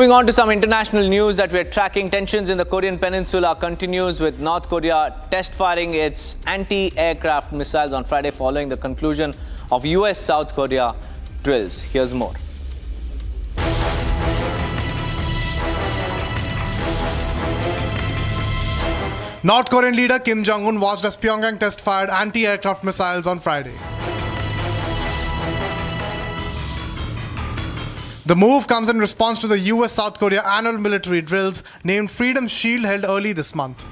Moving on to some international news that we're tracking, tensions in the Korean Peninsula continues with North Korea test firing its anti-aircraft missiles on Friday following the conclusion of US-South Korea drills. Here's more. North Korean leader Kim Jong watched as Pyongyang test-fired anti-aircraft missiles on Friday. The move comes in response to the US-South Korea annual military drills named Freedom Shield held early this month.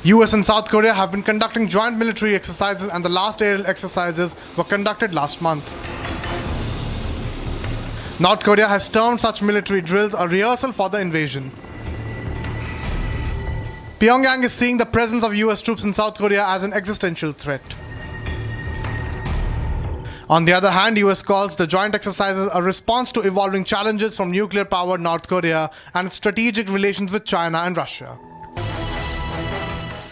US and South Korea have been conducting joint military exercises, and the last aerial exercises were conducted last month. North Korea has termed such military drills a rehearsal for the invasion. Pyongyang is seeing the presence of US troops in South Korea as an existential threat. On the other hand, US calls the joint exercises a response to evolving challenges from nuclear-powered North Korea and its strategic relations with China and Russia.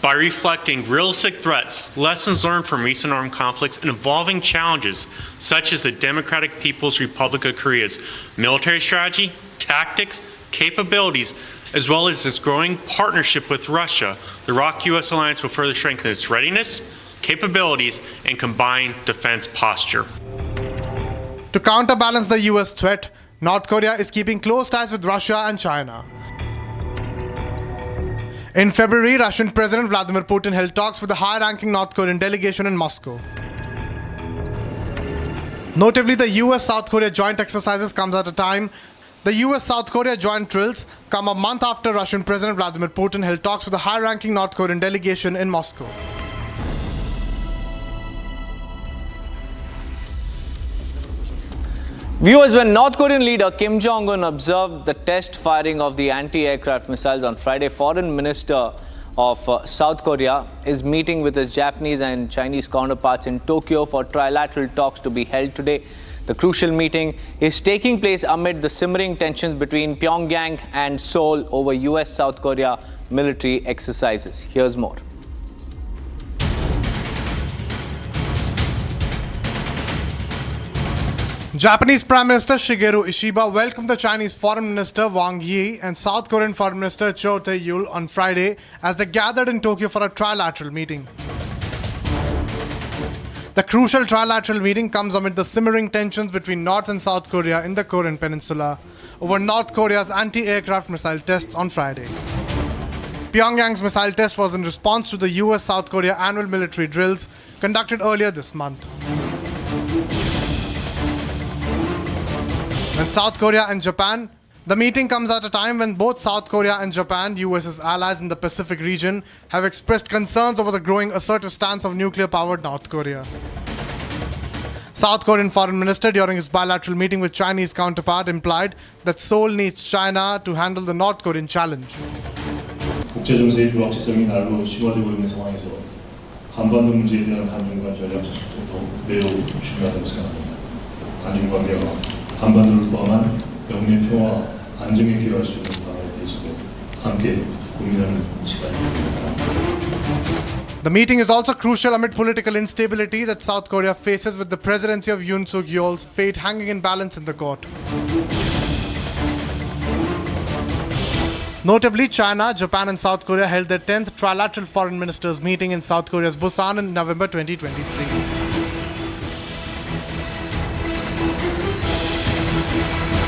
By reflecting realistic threats, lessons learned from recent armed conflicts, and evolving challenges such as the Democratic People's Republic of Korea's military strategy, tactics, capabilities, as well as its growing partnership with Russia, the ROK-US alliance will further strengthen its readiness, capabilities, and combined defense posture. To counterbalance the US threat, North Korea is keeping close ties with Russia and China. In February, Russian President Vladimir Putin held talks with the high-ranking North Korean delegation in Moscow. Notably, the US-South Korea joint exercises comes at a time. The US-South Korea joint drills come a month after Russian President Vladimir Putin held talks with the high-ranking North Korean delegation in Moscow. Viewers, when North Korean leader Kim Jong observed the test firing of the anti-aircraft missiles on Friday, Foreign Minister of South Korea is meeting with his Japanese and Chinese counterparts in Tokyo for trilateral talks to be held today. The crucial meeting is taking place amid the simmering tensions between Pyongyang and Seoul over US-South Korea military exercises. Here's more. Japanese Prime Minister Shigeru Ishiba welcomed the Chinese Foreign Minister Wang Yi and South Korean Foreign Minister Cho Tae-yul on Friday as they gathered in Tokyo for a trilateral meeting. The crucial trilateral meeting comes amid the simmering tensions between North and South Korea in the Korean Peninsula over North Korea's anti-aircraft missile tests on Friday. Pyongyang's missile test was in response to the US-South Korea annual military drills conducted earlier this month. When South Korea and Japan, the meeting comes at a time when both South Korea and Japan, US's allies in the Pacific region, have expressed concerns over the growing assertive stance of nuclear-powered North Korea. South Korean Foreign Minister, during his bilateral meeting with Chinese counterpart, implied that Seoul needs China to handle the North Korean challenge. 국제 정세의 불확실성이 날로 심화되고 있는 상황에서 한반도 문제에 대한 한중간 전략적 소통도 매우 중요하다고 생각합니다. 한중 관계가 한반도를 포함한 영내 평화, 안정에 기여할 수 있는 방안에 대해서도 함께 고민하는 시간입니다. The meeting is also crucial amid political instability that South Korea faces, with the presidency of Yoon Suk-yeol's fate hanging in balance in the court. Notably, China, Japan and South Korea held their 10th trilateral foreign ministers meeting in South Korea's Busan in November 2023.